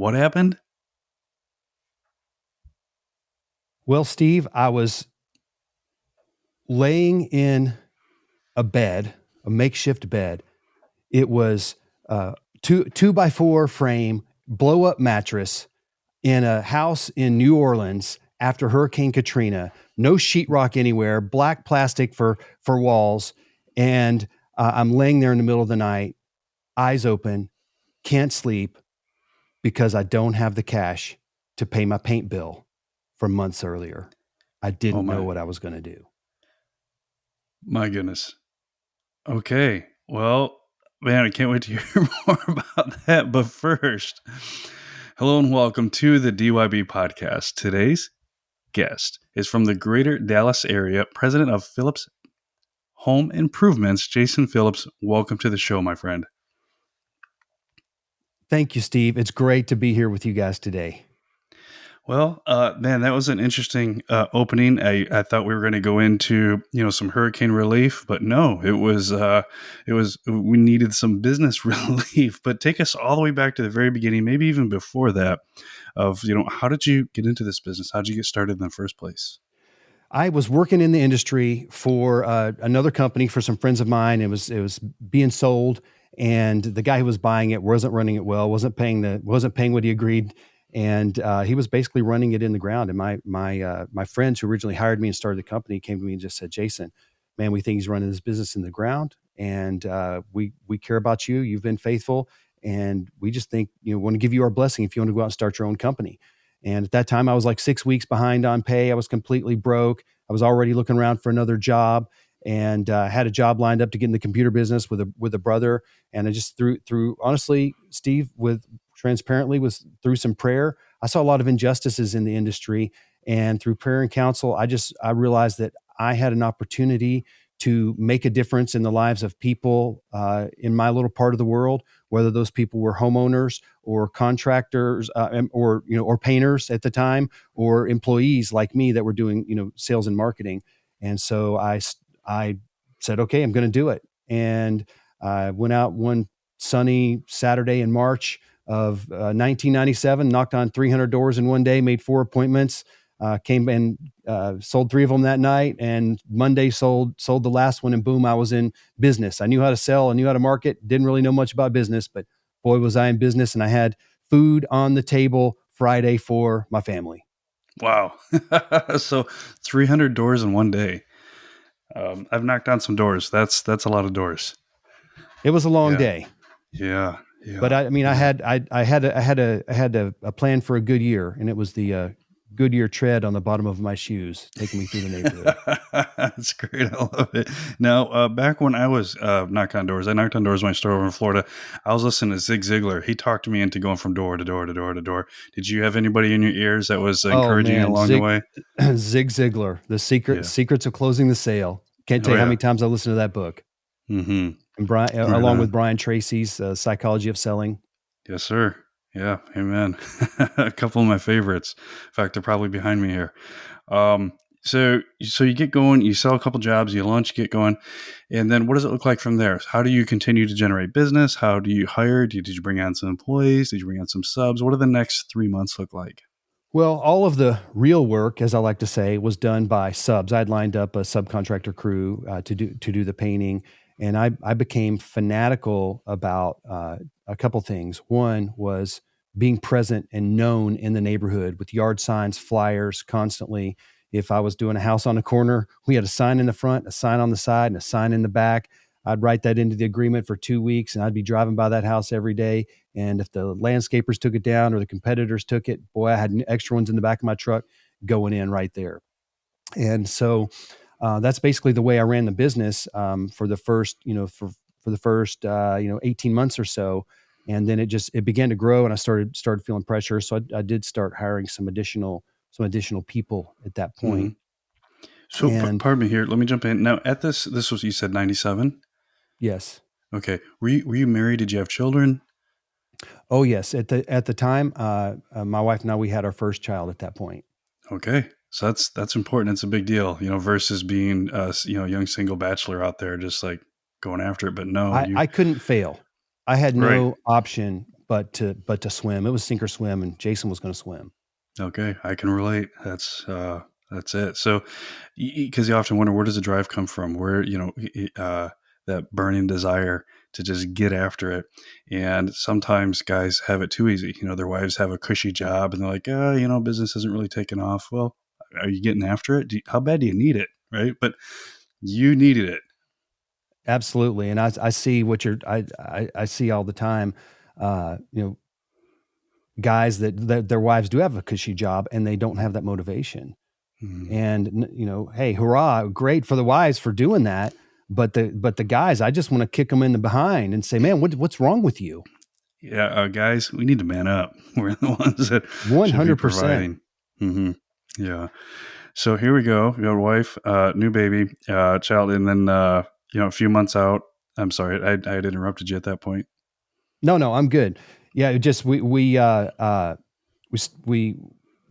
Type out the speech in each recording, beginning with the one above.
What happened? Well, Steve, I was laying in a bed, a makeshift bed. It was two by four frame, blow up mattress in a house in New Orleans after Hurricane Katrina. No sheetrock anywhere, black plastic for walls, and I'm laying there in the middle of the night, eyes open, can't sleep because I don't have the cash to pay my paint bill from months earlier. I Oh didn't know my, what I was going to do. my goodness. Okay. Well, man, I can't wait to hear more about that. But first, hello and welcome to the DYB podcast. Today's guest is from the greater Dallas area, president of Phillips Home Improvements, Jason Phillips. Welcome to the show, my friend. Thank you, Steve. It's great to be here with you guys today. Well, man, that was an interesting opening. I thought we were going to go into some hurricane relief, but no, it was we needed some business relief. But take us all the way back to the very beginning, maybe even before that. Of how did you get into this business? How did you get started in the first place? I was working in the industry for another company for some friends of mine. It was being sold, and the guy who was buying it wasn't running it well, wasn't paying what he agreed, and he was basically running it in the ground. And my friends who originally hired me and started the company came to me and just said, "Jason, man, we think he's running this business in the ground, and we care about you. You've been faithful, and we just think want to give you our blessing if you want to go out and start your own company." And at that time, I was like 6 weeks behind on pay. I was completely broke. I was already looking around for another job, and had a job lined up to get in the computer business with a brother. And I just through honestly, Steve, with transparently, was through some prayer. I saw a lot of injustices in the industry, and through prayer and counsel, I realized that I had an opportunity to make a difference in the lives of people in my little part of the world, whether those people were homeowners or contractors, or painters at the time, or employees like me that were doing sales and marketing. And so I said, okay, I'm going to do it. And I went out one sunny Saturday in March of 1997, knocked on 300 doors in one day, made 4 appointments. Came and sold 3 of them that night, and Monday sold the last one, and boom, I was in business. I knew how to sell, I knew how to market, didn't really know much about business, but boy, was I in business, and I had food on the table Friday for my family. Wow. So 300 doors in one day. I've knocked on some doors. That's a lot of doors. It was a long Yeah. day, Yeah. but Yeah. I mean, Yeah. I had a plan for a good year, and it was the Goodyear tread on the bottom of my shoes taking me through the neighborhood. That's great. I love it. Now, back when I was knocking on doors, I knocked on doors when I started over in Florida. I was listening to Zig Ziglar. He talked me into going from door to door to door to door. Did you have anybody in your ears that was Oh encouraging you man, along the way? Zig Ziglar, the Yeah. secrets of closing the sale. Can't tell Oh, you how yeah. many times I listened to that book. Mm-hmm. And Brian, Right along with on. Brian Tracy's Psychology of Selling. Yes, sir. Yeah. Amen. A couple of my favorites. In fact, they're probably behind me here. Um, so you get going, you sell a couple jobs, you launch, you get going, and then what does it look like from there? How do you continue to generate business? How do you hire? Did you bring on some employees? Did you bring on some subs? What do the next 3 months look like? Well, all of the real work, as I like to say, was done by subs. I'd lined up a subcontractor crew to do the painting, and I became fanatical about a couple things. One was being present and known in the neighborhood with yard signs, flyers constantly. If I was doing a house on a corner, we had a sign in the front, a sign on the side, and a sign in the back. I'd write that into the agreement for 2 weeks, and I'd be driving by that house every day. And if the landscapers took it down or the competitors took it, boy, I had extra ones in the back of my truck going in right there. And so that's basically the way I ran the business for the first, for the first 18 months or so. And then it began to grow, and I started feeling pressure. So I did start hiring some additional people at that point. Hmm. So, And pardon me here. Let me jump in now. At this was, you said 97. yes, Okay. Were you married? Did you have children? oh yes, at the time, my wife and I, we had our first child at that point. Okay. So that's important. It's a big deal, versus being a young single bachelor out there just like going after it. But no, I couldn't fail. I had right. no option but to swim. It was sink or swim, and Jason was going to swim. Okay, I can relate. That's it. So, because you often wonder, where does the drive come from? Where, that burning desire to just get after it. And sometimes guys have it too easy. Their wives have a cushy job, and they're like, business isn't really taking off. Well, are you getting after it? How bad do you need it? Right? But you needed it. Absolutely, and I see what I see all the time. You know, guys that their wives do have a cushy job and they don't have that motivation. Mhm. And hey, hurrah, great for the wives for doing that. But the guys, I just want to kick them in the behind and say, man, what's wrong with you? Yeah, guys, we need to man up. We're the ones that should be 100%. providing. Hmm. Yeah. So here we go. We got a wife, new baby, child, and then a few months out. I'm sorry, I had interrupted you at that point. No, I'm good. Yeah, it just we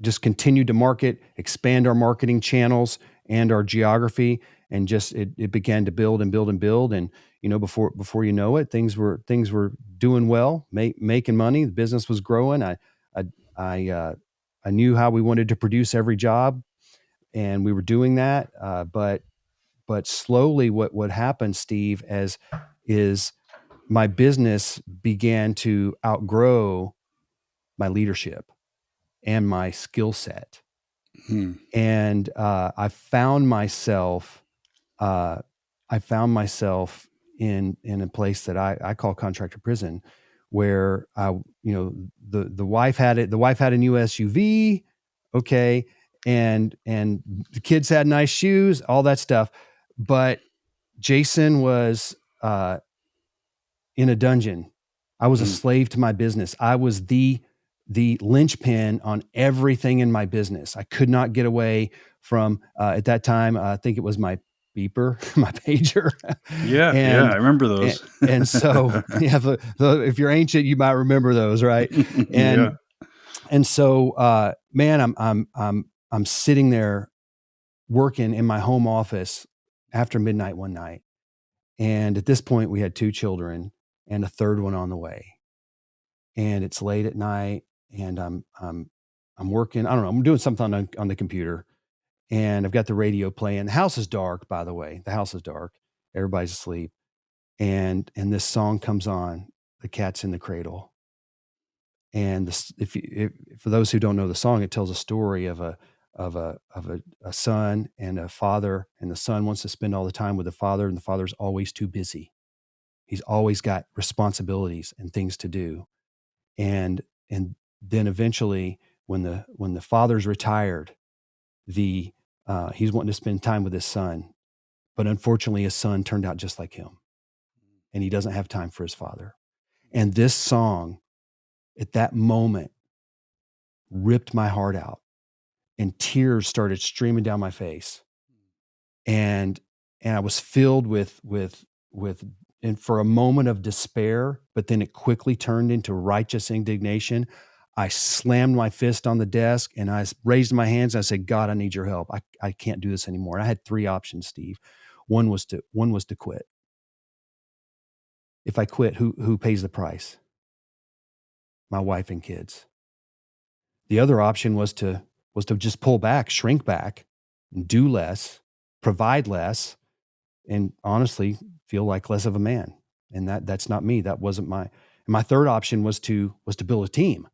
just continued to market, expand our marketing channels and our geography, and just it began to build and build and build. And before you know it, things were doing well, making money. The business was growing. I I I knew how we wanted to produce every job, and we were doing that. But slowly, what happened, Steve, as is my business began to outgrow my leadership and my skill set. Hmm. And uh, I found myself in a place that I call contractor prison, where the wife had it. The wife had a new SUV, okay, and the kids had nice shoes, all that stuff. But Jason was in a dungeon. I was a Hmm. slave to my business. I was the linchpin on everything in my business. I could not get away from at that time. I think it was my beeper, my pager, Yeah, yeah, I and remember and, those. and so yeah, if you're ancient, you might remember those, right? Yeah. And so, man, I'm sitting there working in my home office after midnight one night, and at this point, we had two children and a third one on the way. And it's late at night, and I'm working. I don't know. I'm doing something on the computer, and I've got the radio playing. The house is dark, by the way. The house is dark. Everybody's asleep, and this song comes on. The Cat's in the Cradle, and this, for those who don't know the song, it tells a story of a son and a father, and the son wants to spend all the time with the father, and the father's always too busy. He's always got responsibilities and things to do, and then eventually, when the father's retired, the he's wanting to spend time with his son, but unfortunately his son turned out just like him, and he doesn't have time for his father. And this song at that moment ripped my heart out, and tears started streaming down my face, and I was filled with and for a moment of despair, but then it quickly turned into righteous indignation. I slammed my fist on the desk, and I raised my hands, and I said, God, I need your help. I can't do this anymore. And I had three options, Steve. One was to quit. If I quit, who pays the price? My wife and kids. The other option was to just pull back, shrink back, do less, provide less, and honestly feel like less of a man. And that's not me. That wasn't my third option was to build a team.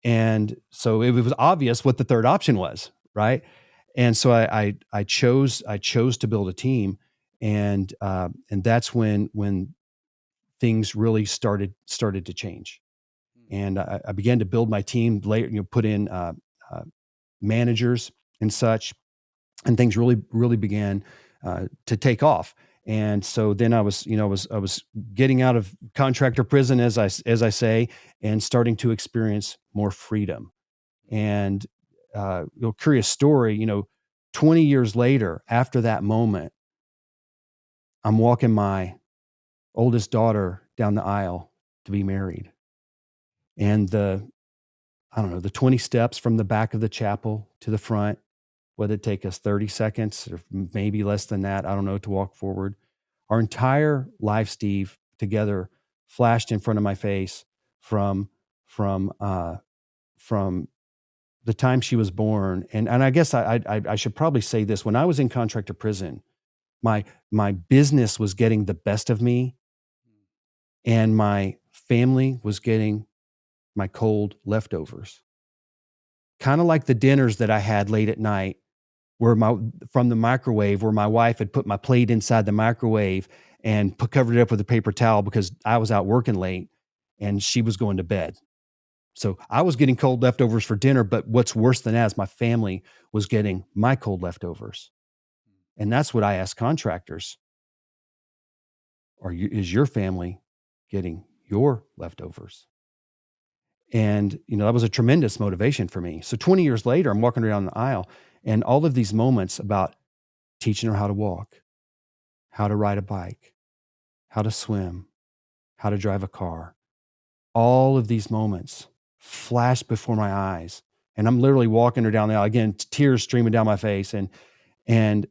And so it was obvious what the third option was, right? And so I chose to build a team, and that's when things really started to change. And I began to build my team later, put in uh, managers and such, and things really began to take off. And so then I was getting out of contractor prison, as I say, and starting to experience more freedom. And curious story, 20 years later, after that moment, I'm walking my oldest daughter down the aisle to be married, and I don't know, the 20 steps from the back of the chapel to the front, whether it take us 30 seconds or maybe less than that, I don't know, to walk forward. Our entire life, Steve, together flashed in front of my face from from uh, from the time she was born. And I guess I should probably say this: when I was in contractor prison, my my business was getting the best of me, and my family was getting my cold leftovers. Kind of like the dinners that I had late at night where my from the microwave, where my wife had put my plate inside the microwave and covered it up with a paper towel because I was out working late and she was going to bed. So I was getting cold leftovers for dinner, but what's worse than that is my family was getting my cold leftovers. And that's what I ask contractors. Is your family getting your leftovers? And, that was a tremendous motivation for me. So 20 years later, I'm walking around the aisle and all of these moments about teaching her how to walk, how to ride a bike, how to swim, how to drive a car, all of these moments flash before my eyes. And I'm literally walking her down the aisle, again, tears streaming down my face. And, and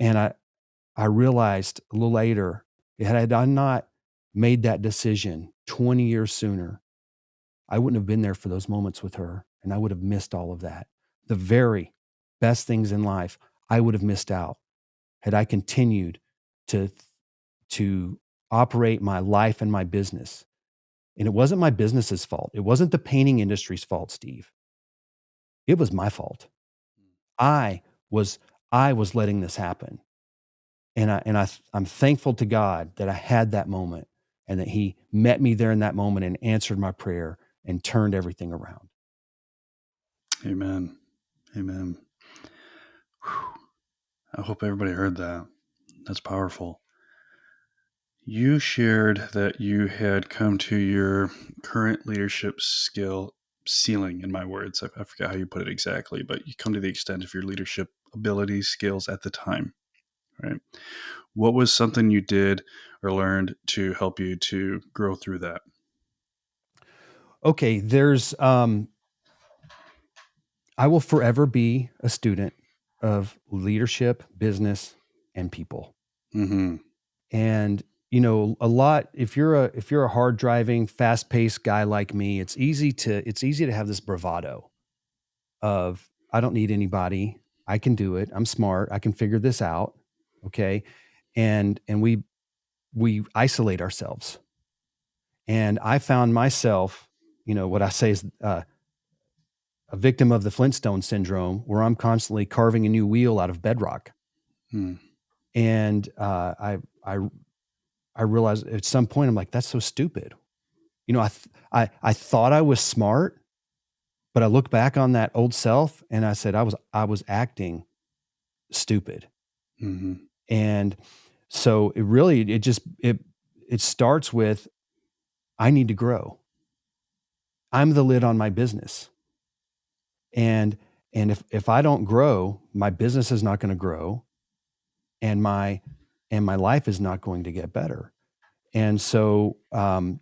I realized a little later, had I not made that decision 20 years sooner, I wouldn't have been there for those moments with her, and I would have missed all of that. The very best things in life, I would have missed out had I continued to to operate my life and my business. And it wasn't my business's fault. It wasn't the painting industry's fault, Steve. It was my fault. I was I was letting this happen. I'm thankful to God that I had that moment and that he met me there in that moment and answered my prayer and turned everything around. Amen. Amen. Whew. I hope everybody heard that. That's powerful. You shared that you had come to your current leadership skill ceiling, in my words. I forget how you put it exactly, but you come to the extent of your leadership abilities, skills at the time, right? What was something you did or learned to help you to grow through that? Okay, I will forever be a student of leadership, business, and people. Mm-hmm. And a lot if you're a hard driving, fast paced guy like me, it's easy to have this bravado of I don't need anybody. I can do it. I'm smart. I can figure this out. Okay. And we isolate ourselves. And I found myself, what I say is a victim of the Flintstone syndrome, where I'm constantly carving a new wheel out of bedrock. Mm. And I realized at some point I'm like, that's so stupid. I thought I was smart, but I look back on that old self and I said I was acting stupid. Mm-hmm. And so it starts with I need to grow. I'm the lid on my business. And if I don't grow, my business is not going to grow and my life is not going to get better. And so at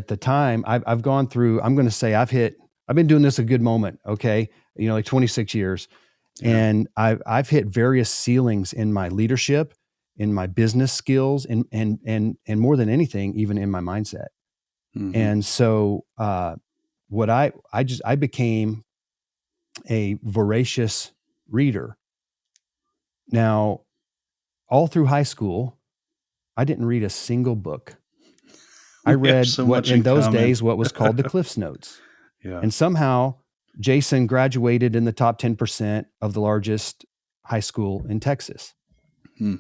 the time I've gone through, I'm going to say I've been doing this a good moment. Okay. Like 26 years. Yeah. And I've hit various ceilings in my leadership, in my business skills, and more than anything, even in my mindset. Mm-hmm. And so, what I became a voracious reader. Now, all through high school, I didn't read a single book. I We have read so what much in in those common. days, what was called the Cliffs Notes. Yeah. And somehow Jason graduated in the top 10% of the largest high school in Texas Hmm.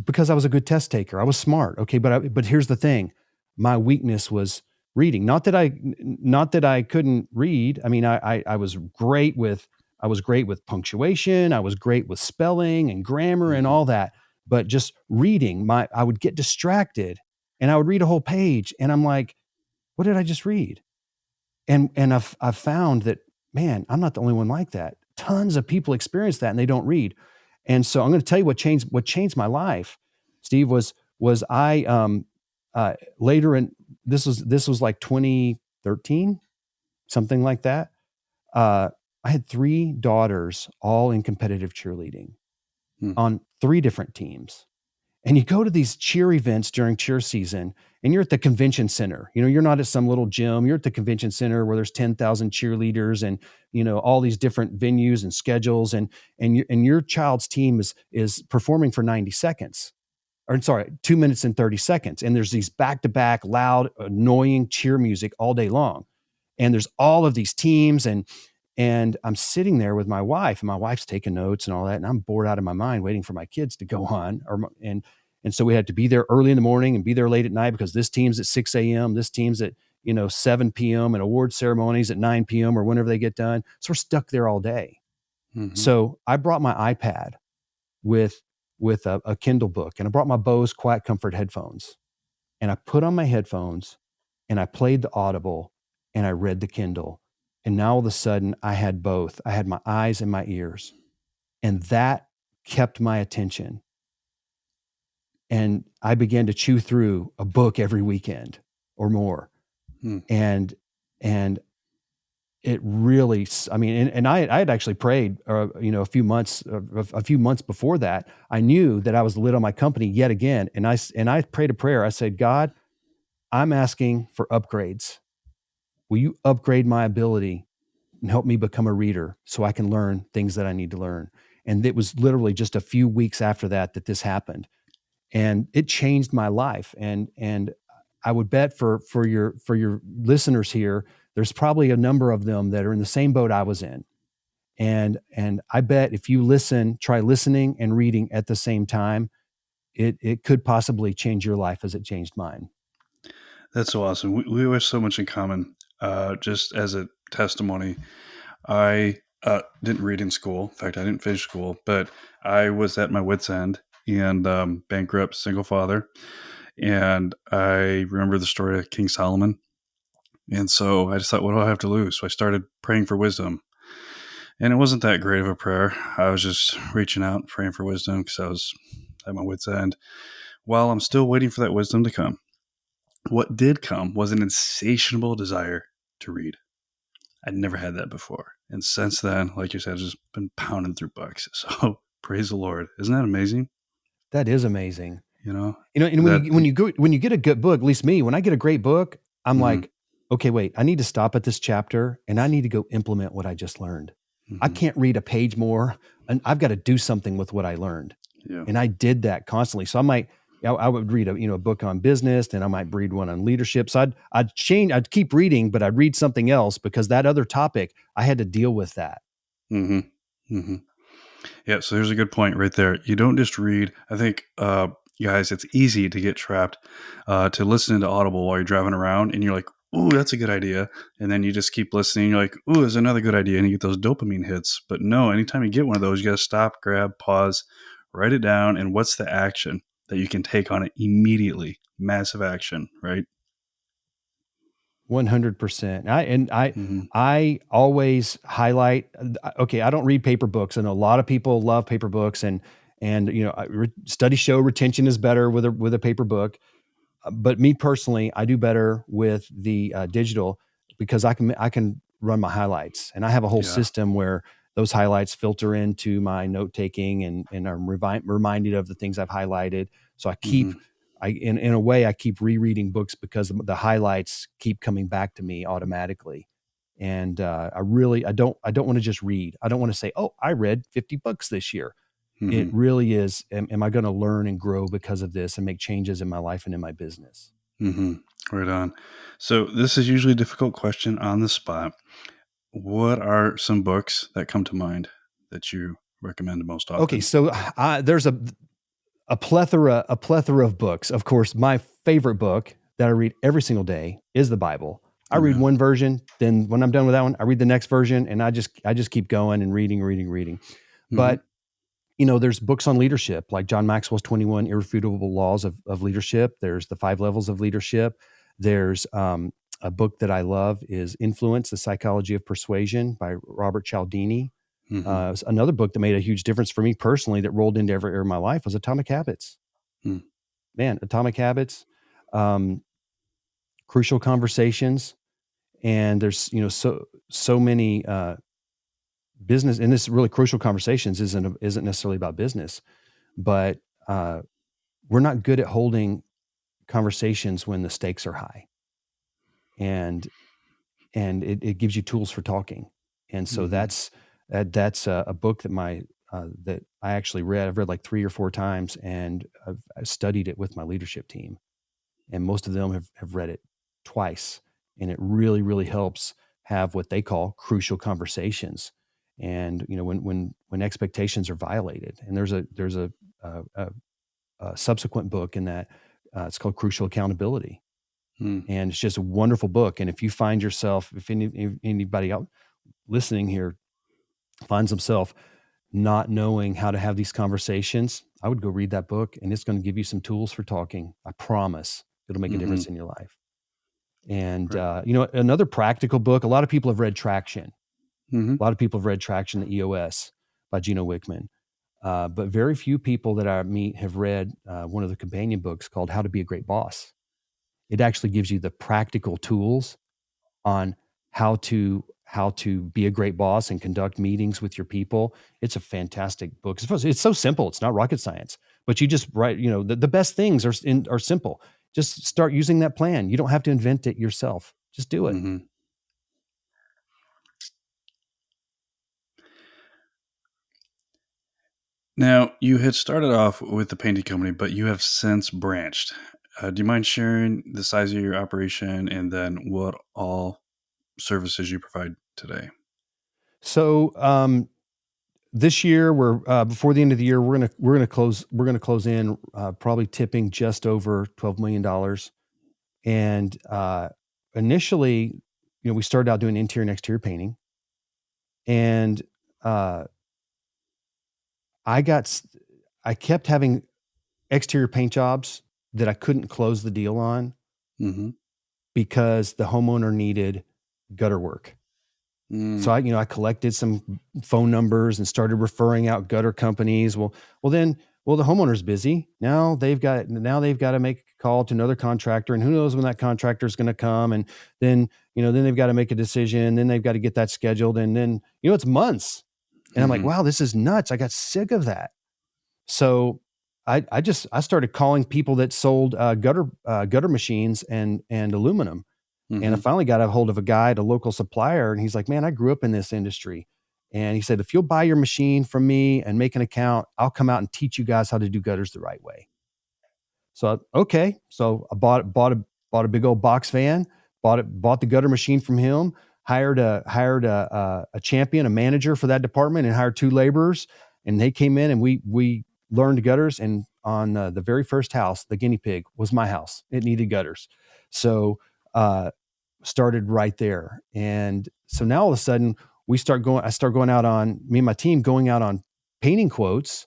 because I was a good test taker. I was smart. Okay. But here's the thing. My weakness was reading. Not that I couldn't read. I mean, I was great with punctuation. I was great with spelling and grammar and Mm-hmm. all that. But just reading, I would get distracted and I would read a whole page and I'm like, what did I just read? And I've found that, man, I'm not the only one like that. Tons of people experience that and they don't read. And so I'm going to tell you what changed my life, Steve, was I later in this was like 2013, something like that. I had three daughters, all in competitive cheerleading Hmm. on three different teams. And you go to these cheer events during cheer season, and you're at the convention center. You're not at some little gym. You're at the convention center where there's 10,000 cheerleaders and all these different venues and schedules, and your child's team is performing for 90 seconds. Or sorry, 2 minutes and 30 seconds. And there's these back-to-back loud, annoying cheer music all day long. And there's all of these teams, and I'm sitting there with my wife, and my wife's taking notes and all that, and I'm bored out of my mind waiting for my kids to go on. And so we had to be there early in the morning and be there late at night because this team's at 6 a.m., this team's at 7 p.m., and award ceremonies at 9 p.m. or whenever they get done. So we're stuck there all day. Mhm. So I brought my iPad with a Kindle book, and I brought my Bose Quiet Comfort headphones, and I put on my headphones and I played the Audible and I read the Kindle. And now all of a sudden I had both. I had my eyes and my ears, and that kept my attention. And I began to chew through a book every weekend or more. Hmm. And it really, I mean, and I had actually prayed, a few months before that. I knew that I was the lid on my company yet again. And I prayed a prayer. I said, God, I'm asking for upgrades. Will you upgrade my ability and help me become a reader so I can learn things that I need to learn? And it was literally just a few weeks after that this happened, and it changed my life. And I would bet for your listeners here, there's probably a number of them that are in the same boat I was in. And I bet if you try listening and reading at the same time, it could possibly change your life as it changed mine. That's so awesome. We have so much in common. Just as a testimony, I didn't read in school. In fact, I didn't finish school, but I was at my wit's end and bankrupt single father. And I remember the story of King Solomon. And so I just thought, what do I have to lose? So I started praying for wisdom. And it wasn't that great of a prayer. I was just reaching out, praying for wisdom because I was at my wit's end while I'm still waiting for that wisdom to come. What did come was an insatiable desire to read. I'd never had that before. And since then, like you said, I've just been pounding through books. So praise the Lord. Isn't that amazing? That is amazing. You know, And that, when you get a good book, at least me, when I get a great book, I'm mm-hmm, like, okay, wait, I need to stop at this chapter and I need to go implement what I just learned. I mm-hmm, can't read a page more, and I've got to do something with what I learned. yeah, And I did that constantly. So I would read a book on business, and I might read one on leadership. So I'd keep reading, but I'd read something else because that other topic, I had to deal with that. mm-hmm, mm-hmm. Yeah, so there's a good point right there. You don't just read. I think, guys, it's easy to get trapped to listening to Audible while you're driving around, and you're like, "Ooh, that's a good idea," and then you just keep listening. You're like, "Ooh, there's another good idea," and you get those dopamine hits. But no, anytime you get one of those, you got to stop, grab, pause, write it down, and what's the action that you can take on it immediately? Massive action, right? 100%. Mm-hmm. I always highlight. Okay, I don't read paper books. I know a lot of people love paper books, and studies show retention is better with a paper book. But me personally, I do better with the digital because I can run my highlights, and I have a whole Yeah. system where those highlights filter into my note taking, and I'm reminded of the things I've highlighted. So Mm-hmm. in a way, I keep rereading books because the highlights keep coming back to me automatically. And I don't want to just read. I don't want to say, oh, I read 50 books this year. It Mm-hmm. really is, am I going to learn and grow because of this and make changes in my life and in my business? Mm-hmm. Right on. So this is usually a difficult question on the spot. What are some books that come to mind that you recommend most Okay, often? so there's a plethora of books. Of course, my favorite book that I read every single day is the Bible. I read Okay. one version, then when I'm done with that one, I read the next version, and I just keep going and reading. Mhm. But there's books on leadership, like John Maxwell's 21 Irrefutable Laws of Leadership. There's the 5 Levels of Leadership. There's a book that I love is Influence, the Psychology of Persuasion by Robert Cialdini. Mhm. Another book that made a huge difference for me personally that rolled into every area of my life was Atomic Habits. Mm. Man, Atomic Habits, um, Crucial Conversations, and there's so many business, and this really Crucial Conversations isn't necessarily about business, but we're not good at holding conversations when the stakes are high, and it gives you tools for talking. And so Mhm. that's a book that I actually read. I've read like 3 or 4 times, and I studied it with my leadership team, and most of them have read it twice, and it really helps have what they call crucial conversations. And when expectations are violated, and a, a subsequent book in that, it's called Crucial Accountability, Mm. and it's just a wonderful book. And if you find yourself, if anybody out listening here finds himself not knowing how to have these conversations, I would go read that book, and it's going to give you some tools for talking. I promise it'll make a Mhm. difference in your life. And, Right. another practical book, a lot of people have read Traction. Mhm. A lot of people have read Traction, the EOS by Gino Wickman. But very few people that I meet have read one of the companion books called How to Be a Great Boss. It actually gives you the practical tools on how to be a great boss and conduct meetings with your people. It's a fantastic book. It's so simple. It's not rocket science, but you just write. The best things are simple. Just start using that plan. You don't have to invent it yourself. Just do it. Mhm. Now, you had started off with the painting company, but you have since branched. Do you mind sharing the size of your operation and then what all services you provide today? So this year, we're before the end of the year, we're gonna close in, probably tipping just over $12 million. And initially, we started out doing interior and exterior painting, and uh, I got s- I kept having exterior paint jobs that I couldn't close the deal on Mhm. because the homeowner needed gutter work. So Mm. I collected some phone numbers and started referring out gutter companies. Well, the homeowner's busy. Now they've got to make a call to another contractor, and who knows when that contractor is going to come. And then they've got to make a decision. Then they've got to get that scheduled. And then, it's months. And I'm like, Mhm. wow, this is nuts. I got sick of that. So I started calling people that sold gutter machines and aluminum, and I Mhm. finally got a hold of a guy at a local supplier, and he's like, "Man, I grew up in this industry." And he said, "If you'll buy your machine from me and make an account, I'll come out and teach you guys how to do gutters the right way." Okay. So I bought a big old box van, bought the gutter machine from him, hired a champion, a manager for that department, and hired 2 laborers, and they came in, and we learned gutters. And on the very first house, the guinea pig was my house. It needed gutters, so uh, started right there. And so now all of a sudden I start going out on me and my team going out on painting quotes.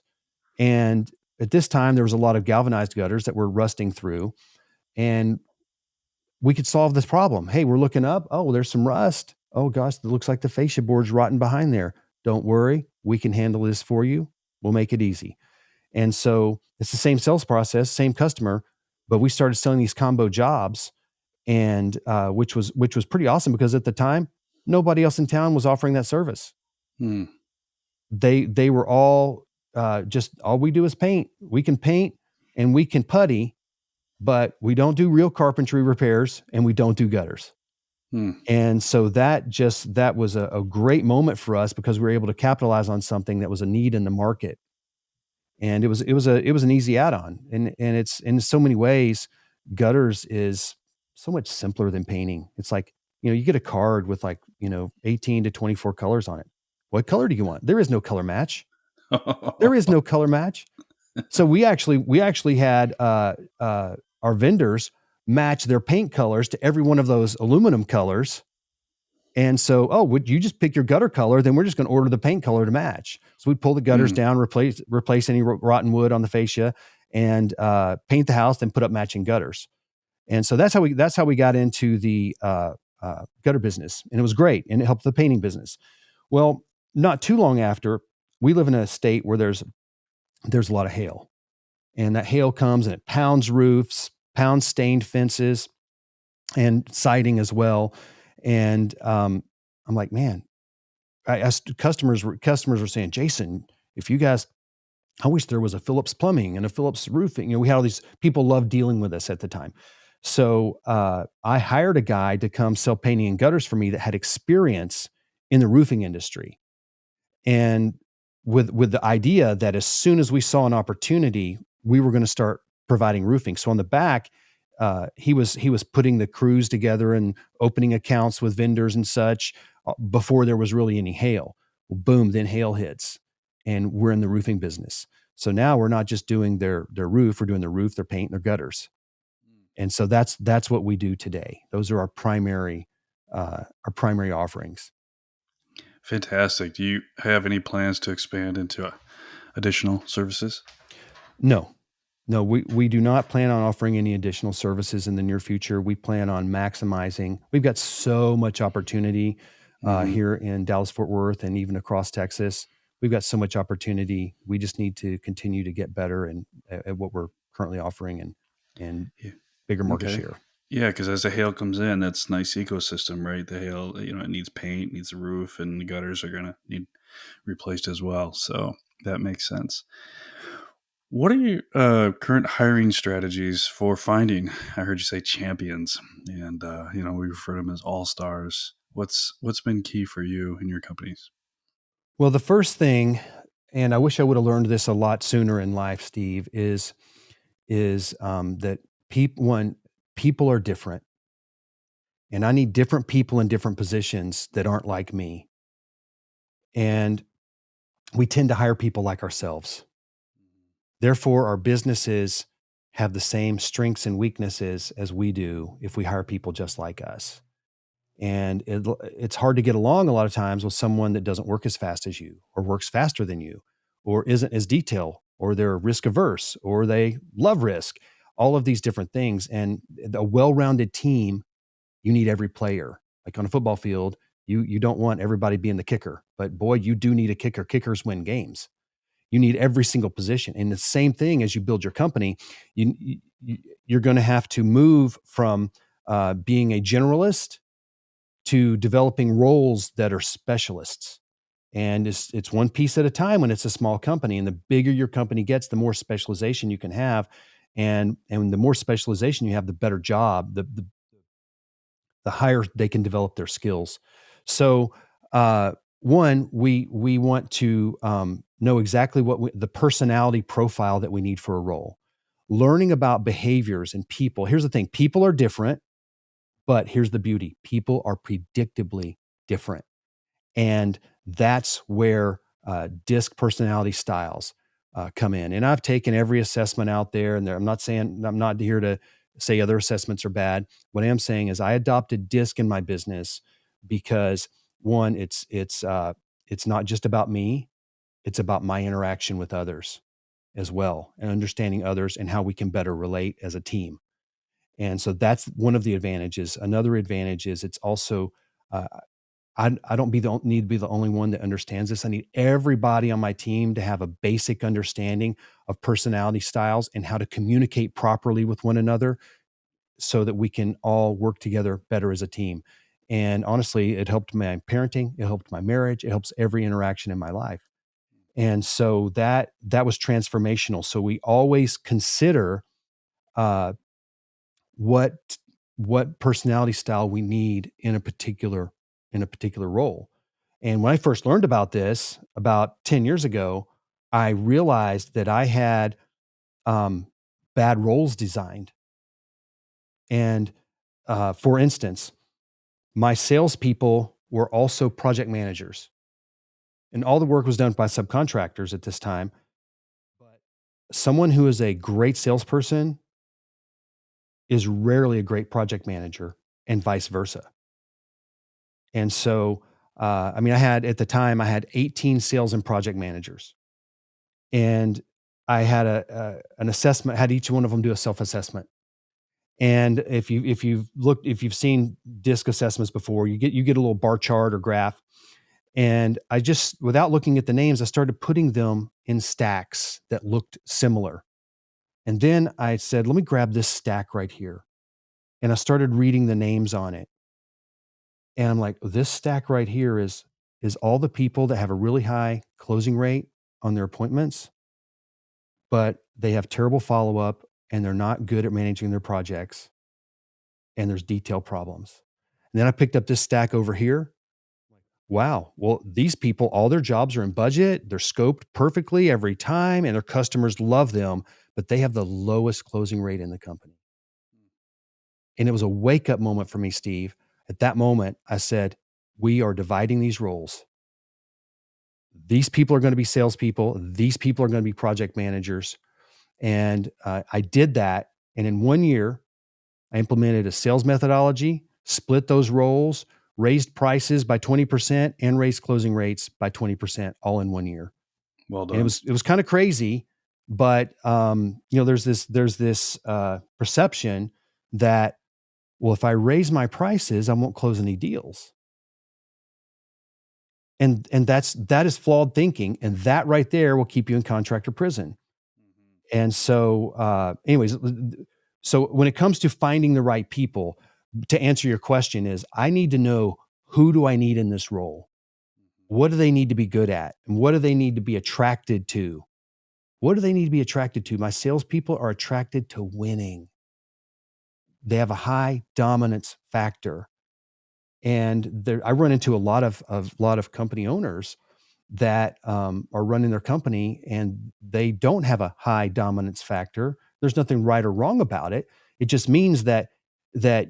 And at this time, there was a lot of galvanized gutters that were rusting through, and we could solve this problem. Hey, we're looking up. Oh, well, there's some rust. Oh gosh, it looks like the fascia board's rotten behind there. Don't worry, we can handle this for you. We'll make it easy. And so it's the same sales process, same customer, but we started selling these combo jobs, and which was pretty awesome because at the time nobody else in town was offering that service. Mm. They were all just all we do is paint. We can paint and we can putty, but we don't do real carpentry repairs and we don't do gutters. Mm. And so that was a great moment for us because we were able to capitalize on something that was a need in the market. And it was an easy add-on. And it's in so many ways, gutters is so much simpler than painting. It's like, you get a card with like, 18 to 24 colors on it. What color do you want? There is no color match. There is no color match. So we actually had our vendors match their paint colors to every one of those aluminum colors. And so, oh, would you just pick your gutter color? Then we're just going to order the paint color to match. So we'd pull the gutters Mm. down, replace any rotten wood on the fascia, and paint the house, then put up matching gutters. And so that's how we got into the gutter business, and it was great, and it helped the painting business. Well, not too long after, we live in a state where there's a lot of hail, and that hail comes and it pounds roofs, pounds stained fences, and siding as well. And I'm like, man, customers were saying, Jason, if you guys I wish there was a Phillips plumbing and a Phillips roofing. We had all these people loved dealing with us at the time. So I hired a guy to come sell painting and gutters for me that had experience in the roofing industry, and with the idea that as soon as we saw an opportunity, we were going to start providing roofing. So on the back, he was putting the crews together and opening accounts with vendors and such before there was really any hail. Well, boom, then hail hits, and we're in the roofing business. So now we're not just doing their roof; we're doing their roof, their paint, their gutters, and so that's what we do today. Those are our primary offerings. Fantastic. Do you have any plans to expand into additional services? No, no, we do not plan on offering any additional services in the near future. We plan on maximizing. We've got so much opportunity Hmm. here in Dallas Fort Worth and even across Texas. We've got so much opportunity. We just need to continue to get better and at what we're currently offering and Yeah. bigger market Okay. share. Yeah, because as the hail comes in, that's nice ecosystem, right? The hail, it needs paint, needs a roof, and the gutters are gonna need replaced as well. So that makes sense. What are your current hiring strategies for finding? I heard you say champions, and we refer to them as all stars. What's been key for you in your companies? Well, the first thing, and I wish I would have learned this a lot sooner in life, Steve, is that people are different, and I need different people in different positions that aren't like me. And we tend to hire people like ourselves. Therefore, our businesses have the same strengths and weaknesses as we do if we hire people just like us. And it's hard to get along a lot of times with someone that doesn't work as fast as you, or works faster than you, or isn't as detailed, or they're risk averse, or they love risk, all of these different things. And a well rounded team, you need every player. Like on a football field, you don't want everybody being the kicker, but boy, you do need a kicker. Kickers win games. You need every single position. And the same thing as you build your company, you're going to have to move from being a generalist to developing roles that are specialists. And it's one piece at a time when it's a small company. And the bigger your company gets, the more specialization you can have. And the more specialization you have, the better job, the higher they can develop their skills. So, one, we want to know exactly the personality profile that we need for a role. Learning about behaviors and people. Here's the thing: people are different, but here's the beauty: people are predictably different, and that's where DISC personality styles come in. And I've taken every assessment out there, and I'm not here to say other assessments are bad. What I am saying is I adopted DISC in my business because one, it's not just about me; it's about my interaction with others as well, and understanding others and how we can better relate as a team. And so that's one of the advantages. Another advantage is it's also uh, I don't need to be the only one that understands this. I need everybody on my team to have a basic understanding of personality styles and how to communicate properly with one another so that we can all work together better as a team. And honestly, it helped my parenting, it helped my marriage, it helps every interaction in my life. And so that was transformational. So we always consider uh, what what personality style we need in a particular role. And when I first learned about this about 10 years ago, I realized that I had um, bad roles designed. And for instance, my salespeople were also project managers, and all the work was done by subcontractors at this time. But someone who is a great salesperson is rarely a great project manager, and vice versa. And so, I mean, I had 18 sales and project managers, and I had an assessment. Had each one of them do a self assessment. And if you've seen disc assessments before, you get a little bar chart or graph. And I just, without looking at the names, I started putting them in stacks that looked similar. And then I said, let me grab this stack right here. And I started reading the names on it. And I'm like, this stack right here is all the people that have a really high closing rate on their appointments. but they have terrible follow-up and they're not good at managing their projects and there's detail problems. And then I picked up this stack over here. Wow. Well, these people, all their jobs are in budget. They're scoped perfectly every time and their customers love them, but they have the lowest closing rate in the company. And it was a wake up moment for me, Steve. At that moment, I said, we are dividing these roles. These people are going to be salespeople. These people are going to be project managers. And I did that. And in 1 year, I implemented a sales methodology, split those roles, raised prices by 20% and raised closing rates by 20% all in 1 year. Well And done. it was kind of crazy, but there's this perception that, well, if I raise my prices, I won't close any deals. And that is flawed thinking. And that right there will keep you in contractor prison. And so, so when it comes to finding the right people, to answer your question is, I need to know, who do I need in this role? What do they need to be good at? And what do they need to be attracted to? What do they need to be attracted to? My salespeople are attracted to winning. They have a high dominance factor. And I run into a lot of company owners that are running their company and they don't have a high dominance factor. There's nothing right or wrong about it. It just means that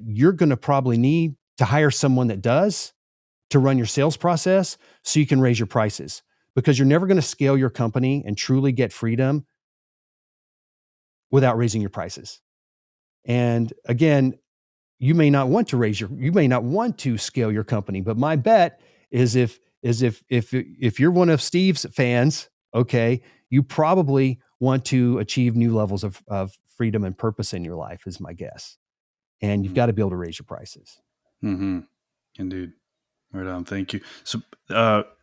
you're going to probably need to hire someone that does, to run your sales process so you can raise your prices, because you're never going to scale your company and truly get freedom without raising your prices. And again, you may not want to scale your company, but my bet is if you're one of Steve's fans, okay, you probably want to achieve new levels of freedom and purpose in your life, is my guess. And you've got to be able to raise your prices. Mm-hmm. Indeed. Right on. Thank you. So,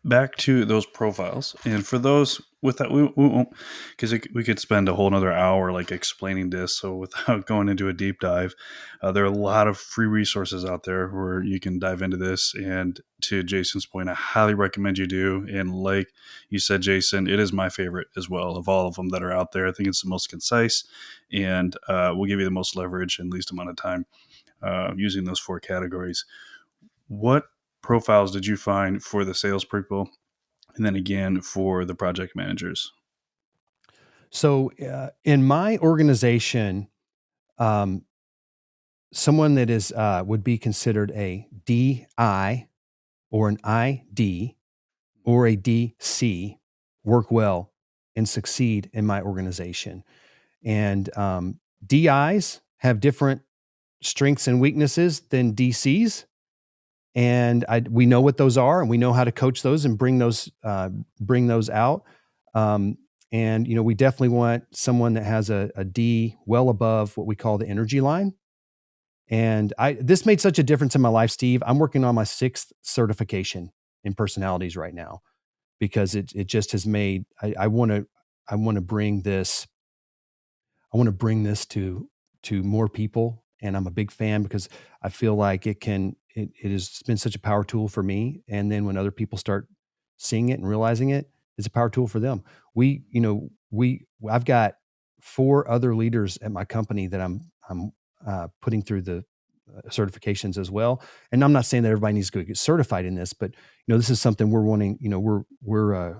back to those profiles, and for those with that, we won't, because we could spend a whole another hour like explaining this. So, without going into a deep dive, there are a lot of free resources out there where you can dive into this. And to Jason's point, I highly recommend you do. And like you said, Jason, it is my favorite as well of all of them that are out there. I think it's the most concise, and will give you the most leverage in least amount of time using those 4 categories. What profiles did you find for the salespeople, and then again for the project managers? So in my organization, um, someone that is would be considered a DI or an ID or a DC work well and succeed in my organization. And DIs have different strengths and weaknesses than DCs, and we know what those are, and we know how to coach those and bring those out. Um, and we definitely want someone that has a D well above what we call the energy line. And this made such a difference in my life, Steve. I'm working on my 6th certification in personalities right now, because it just has made, I want to bring this, to more people. And I'm a big fan because I feel like it has been such a power tool for me. And then when other people start seeing it and realizing it, it's a power tool for them. I've got 4 other leaders at my company that I'm putting through the certifications as well. And I'm not saying that everybody needs to go get certified in this, but this is something we're wanting. We're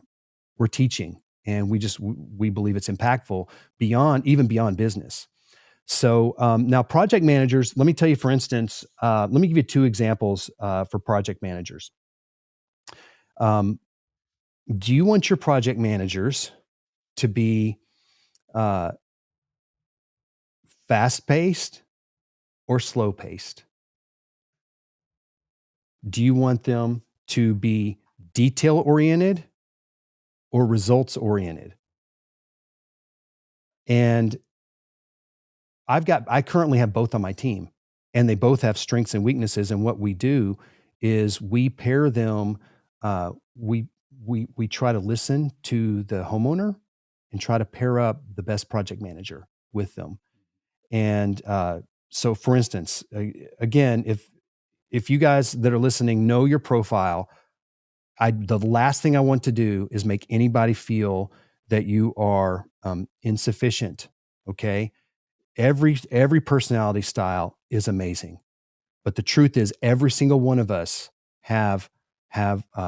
teaching, and we believe it's impactful even beyond business. So now project managers, let me tell you, for instance, let me give you 2 examples for project managers. Do you want your project managers to be fast paced or slow paced? Do you want them to be detail oriented or results oriented? And I currently have both on my team, and they both have strengths and weaknesses. And what we do is we pair them. We try to listen to the homeowner and try to pair up the best project manager with them. And so, for instance, again, if you guys that are listening know your profile, the last thing I want to do is make anybody feel that you are insufficient. Okay. Every personality style is amazing. But the truth is, every single one of us have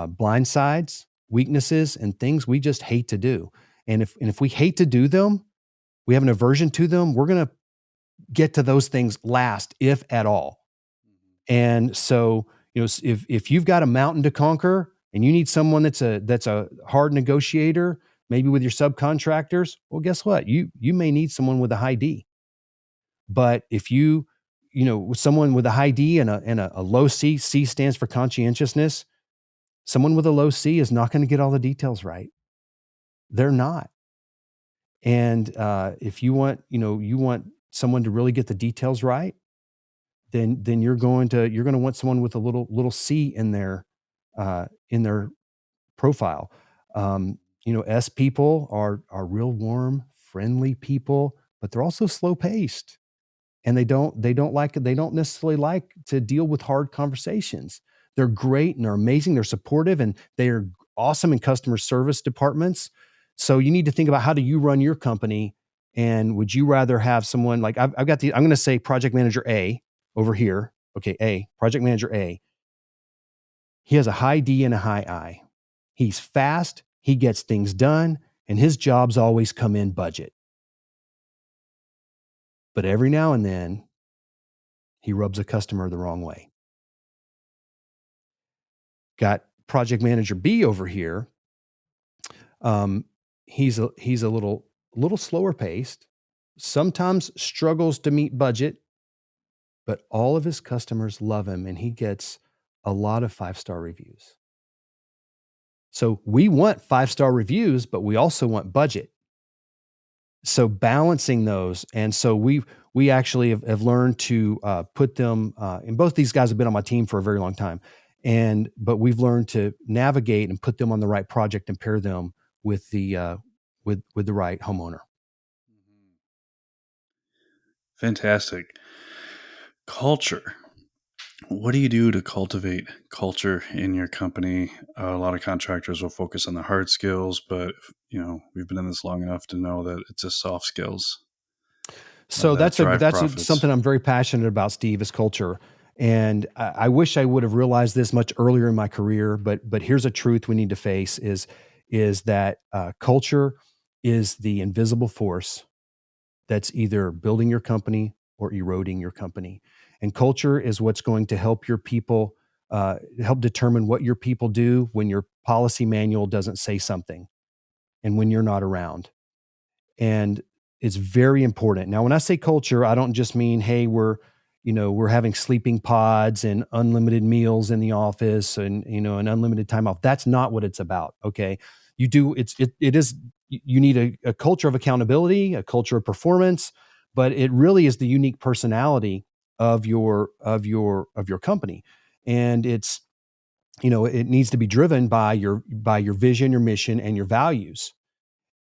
blind sides, weaknesses, and things we just hate to do. And if we hate to do them, we have an aversion to them. We're going to get to those things last, if at all. And so, if you've got a mountain to conquer and you need someone that's a hard negotiator, maybe with your subcontractors, well, guess what? You may need someone with a high D. But if with someone with a high D and a low C, C stands for conscientiousness. Someone with a low C is not going to get all the details right. They're not. And if you want someone to really get the details right, then you're going to want someone with a little C in their profile. S people are real warm, friendly people, but they're also slow paced. And they don't necessarily like to deal with hard conversations. They're great and they're amazing. They're supportive and they are awesome in customer service departments. So you need to think about, how do you run your company? And would you rather have someone like, I'm going to say project manager A over here. Okay. Project manager A. He has a high D and a high I. He's fast. He gets things done, and his jobs always come in budget. But every now and then he rubs a customer the wrong way. Got project manager B over here. He's a little slower paced, sometimes struggles to meet budget, but all of his customers love him and he gets a lot of 5-star reviews. So we want 5-star reviews, but we also want budget. So balancing those. And so we actually have learned to put them, and both these guys have been on my team for a very long time. But we've learned to navigate and put them on the right project and pair them with the right homeowner. Fantastic. Culture. What do you do to cultivate culture in your company? A lot of contractors will focus on the hard skills, but we've been in this long enough to know that it's the soft skills So that drive that's profits. something I'm very passionate about, Steve, is culture. And I wish I would have realized this much earlier in my career, but here's a truth we need to face is that culture is the invisible force that's either building your company or eroding your company. And culture is what's going to help your people, help determine what your people do when your policy manual doesn't say something and when you're not around. And it's very important. Now, when I say culture, I don't just mean, hey, we're having sleeping pods and unlimited meals in the office and an unlimited time off. That's not what it's about. Okay. You need a culture of accountability, a culture of performance, but it really is the unique personality of your company. And it needs to be driven by your vision, your mission, and your values.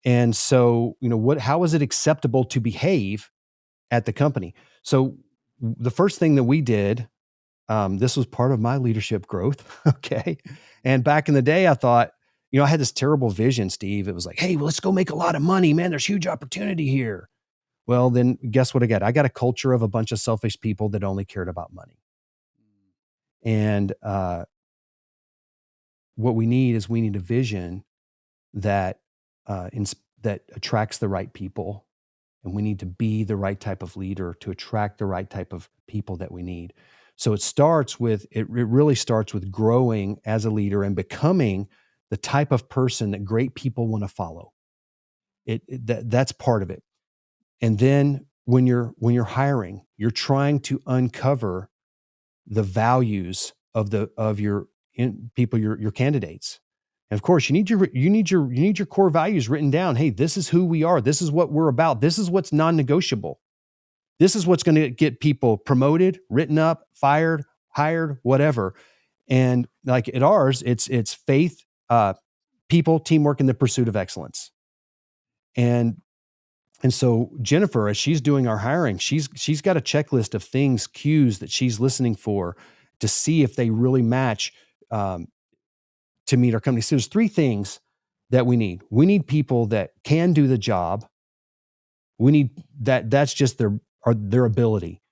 And so, how is it acceptable to behave at the company? So the first thing that we did, this was part of my leadership growth. Okay. And back in the day, I thought, I had this terrible vision, Steve. It was like, hey, well, let's go make a lot of money, man. There's huge opportunity here. Well, then guess what I got? I got a culture of a bunch of selfish people that only cared about money. And what we need a vision that that attracts the right people. And we need to be the right type of leader to attract the right type of people that we need. So it really starts with growing as a leader and becoming the type of person that great people want to follow. That's part of it. And then when you're hiring, you're trying to uncover the values of your people, your candidates. And of course, you need your core values written down. Hey, this is who we are. This is what we're about. This is what's non-negotiable. This is what's going to get people promoted, written up, fired, hired, whatever. And like at ours, it's faith, people, teamwork, and the pursuit of excellence. And so Jennifer, as she's doing our hiring, she's got a checklist of things, cues that she's listening for to see if they really match to meet our company. So there's 3 things that we need. We need people that can do the job. We need that's just their ability.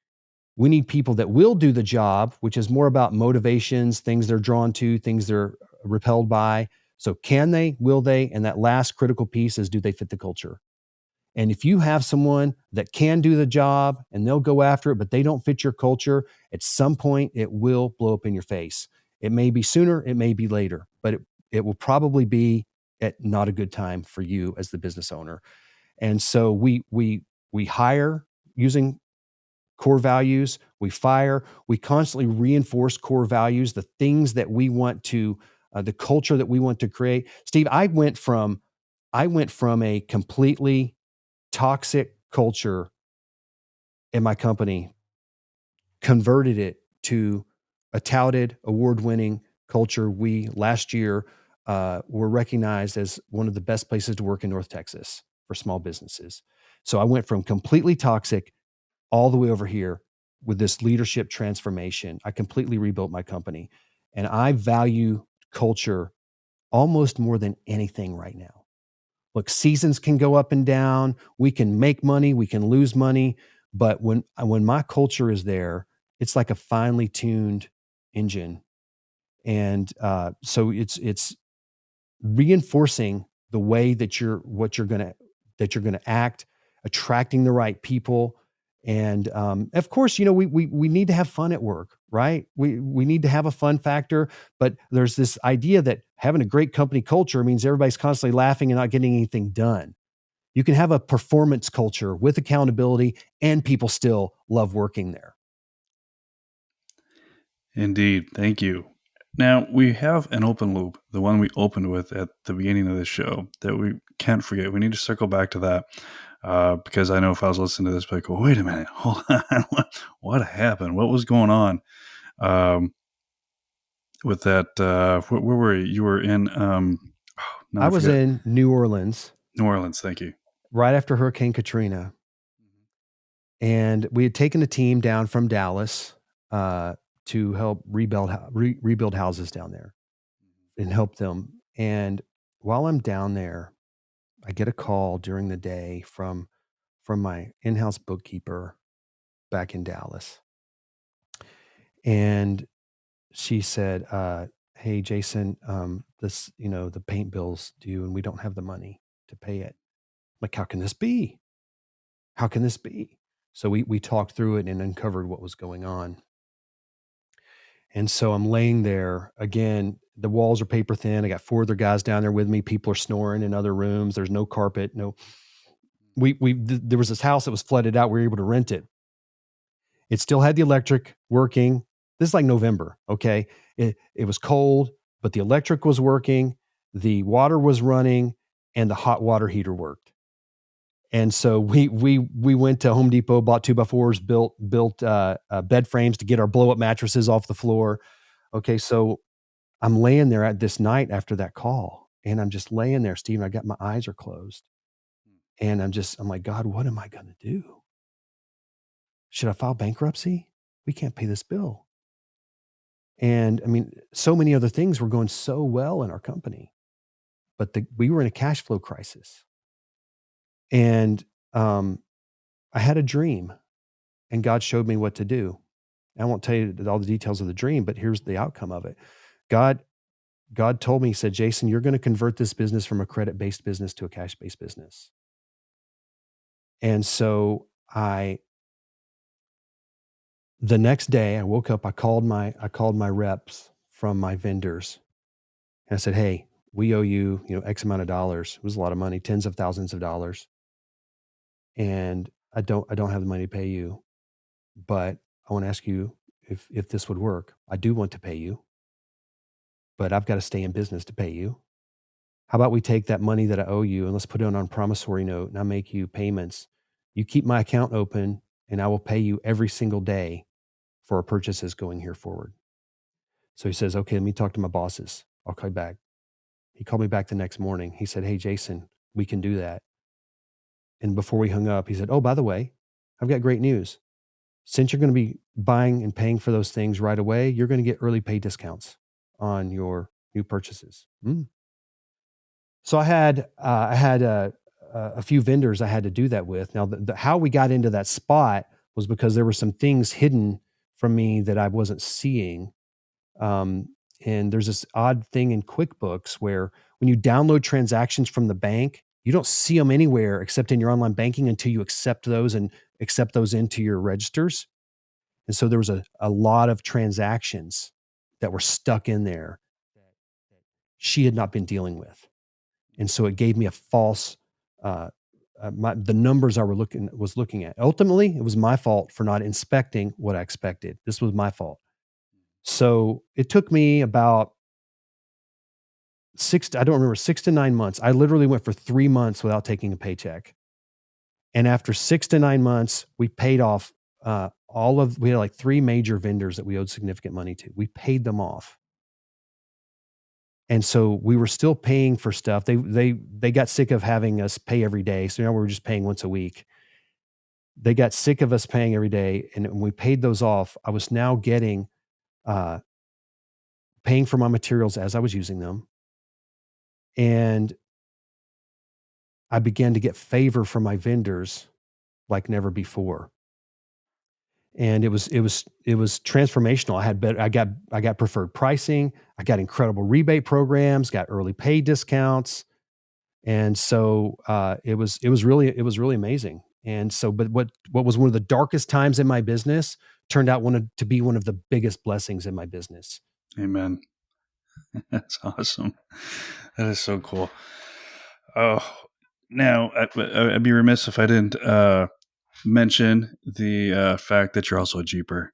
We need people that will do the job, which is more about motivations, things they're drawn to, things they're repelled by. So can they, will they? And that last critical piece is, do they fit the culture? And if you have someone that can do the job and they'll go after it, but they don't fit your culture, at some point it will blow up in your face. It may be sooner, it may be later, but it will probably be at not a good time for you as the business owner. And so we hire using core values, we fire, we constantly reinforce core values, the things that we want to, the culture that we want to create. Steve, I went from a completely toxic culture in my company, converted it to a touted, award-winning culture. We last year were recognized as one of the best places to work in North Texas for small businesses. So I went from completely toxic all the way over here with this leadership transformation. I completely rebuilt my company, and I value culture almost more than anything right now. Look, seasons can go up and down. We can make money, we can lose money, but when my culture is there, it's like a finely tuned engine, and so it's reinforcing the way that you're gonna act, attracting the right people, and of course, we need to have fun at work, right? We need to have a fun factor, but there's this idea that having a great company culture means everybody's constantly laughing and not getting anything done. You can have a performance culture with accountability, and people still love working there. Indeed. Thank you. Now, we have an open loop, the one we opened with at the beginning of the show, that we can't forget. We need to circle back to that because I know if I was listening to this, I'd be like, oh, wait a minute, hold on. What happened? What was going on um, with that? Where were you? You were in, now I I was forget, in New Orleans New Orleans. Thank you. right after Hurricane Katrina, and we had taken a team down from Dallas to help rebuild houses down there and help them. And while I'm down there, I get a call during the day from my in-house bookkeeper back in Dallas, and she said, "Hey, Jason, this the paint bill's due, and we don't have the money to pay it." I'm like, how can this be? How can this be? So we talked through it and uncovered what was going on. And so I'm laying there again. The walls are paper thin. I got four other guys down there with me. People are snoring in other rooms. There's no carpet. No, there was this house that was flooded out. We were able to rent it. It still had the electric working. This is like November. Okay. It was cold, but the electric was working. The water was running, and the hot water heater worked. And so we went to Home Depot, bought 2x4s, built bed frames to get our blow up mattresses off the floor. Okay, so I'm laying there at this night after that call, and I'm just laying there, Steven. I got my eyes are closed, and I'm like, God, what am I going to do? Should I file bankruptcy? We can't pay this bill. And I mean, so many other things were going so well in our company, but we were in a cash flow crisis. And I had a dream, and God showed me what to do. I won't tell you all the details of the dream, but here's the outcome of it. God, God told me, He said, Jason, you're going to convert this business from a credit-based business to a cash-based business. And so the next day I woke up, I called my reps from my vendors, and I said, hey, we owe you, X amount of dollars. It was a lot of money, tens of thousands of dollars. And I don't have the money to pay you, but I want to ask you if this would work. I do want to pay you, but I've got to stay in business to pay you. How about we take that money that I owe you and let's put it on a promissory note, and I make you payments. You keep my account open, and I will pay you every single day for our purchases going here forward. So he says, okay, let me talk to my bosses. I'll call you back. He called me back the next morning. He said, hey, Jason, we can do that. And before we hung up, he said, oh, by the way, I've got great news. Since you're going to be buying and paying for those things right away, you're going to get early pay discounts on your new purchases. So I had a few vendors I had to do that with. Now, how we got into that spot was because there were some things hidden from me that I wasn't seeing. Um, and there's this odd thing in QuickBooks where when you download transactions from the bank, you don't see them anywhere except in your online banking until you accept those and accept those into your registers. And so there was a lot of transactions that were stuck in there that she had not been dealing with. And so it gave me a false, uh, the numbers I was looking at. Ultimately, it was my fault for not inspecting what I expected. This was my fault. So it took me about I don't remember, 6 to 9 months. I literally went for 3 months without taking a paycheck. And after 6 to 9 months, we paid off we had like three major vendors that we owed significant money to. We paid them off. And so we were still paying for stuff. They got sick of having us pay every day. So now we were just paying once a week. They got sick of us paying every day. And when we paid those off, I was now getting uh, paying for my materials as I was using them. And I began to get favor from my vendors like never before. And it was transformational. I got preferred pricing. I got incredible rebate programs, got early pay discounts. And so it was really amazing. And so, but what was one of the darkest times in my business turned out to be one of the biggest blessings in my business. Amen. That's awesome. That is so cool. Oh, now I'd be remiss if I didn't mention the fact that you're also a Jeeper.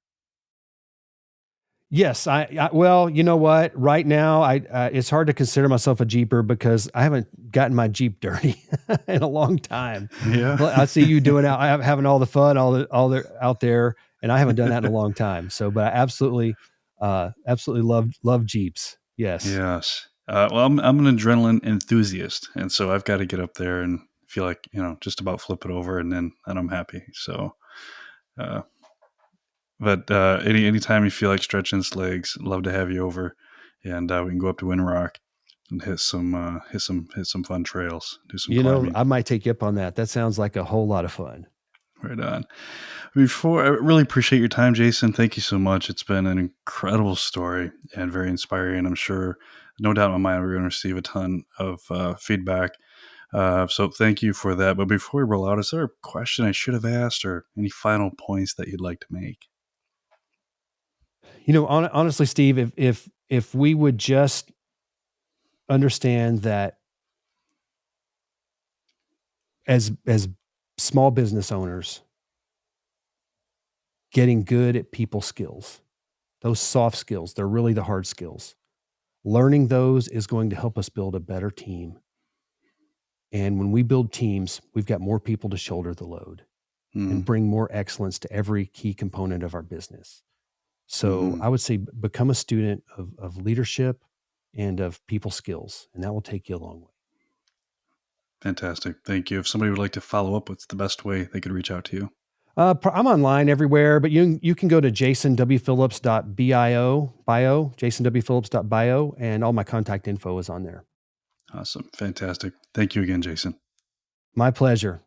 Yes, well, you know what? Right now, it's hard to consider myself a Jeeper because I haven't gotten my Jeep dirty in a long time. Yeah. Well, I see you doing having all the fun, all the out there, and I haven't done that in a long time. So, but I absolutely love Jeeps. Yes. Yes. Well, I'm an adrenaline enthusiast, and so I've got to get up there and feel like just about flip it over, and then I'm happy. So, uh, but anytime you feel like stretching its legs, love to have you over, and we can go up to Winrock and hit some fun trails, do some climbing. I might take you up on that. That sounds like a whole lot of fun. Right on. I really appreciate your time, Jason. Thank you so much. It's been an incredible story and very inspiring. I'm sure, no doubt in my mind, we're going to receive a ton of feedback. So thank you for that. But before we roll out, is there a question I should have asked or any final points that you'd like to make? Honestly, Steve, if we would just understand that as small business owners, getting good at people skills, those soft skills, they're really the hard skills. Learning those is going to help us build a better team. And when we build teams, we've got more people to shoulder the load Mm, and bring more excellence to every key component of our business. So hmm I would say become a student of leadership and of people skills, and that will take you a long way. Fantastic. Thank you. If somebody would like to follow up, what's the best way they could reach out to you? I'm online everywhere, but you can go to jasonwphillips.bio, and all my contact info is on there. Awesome. Fantastic. Thank you again, Jason. My pleasure.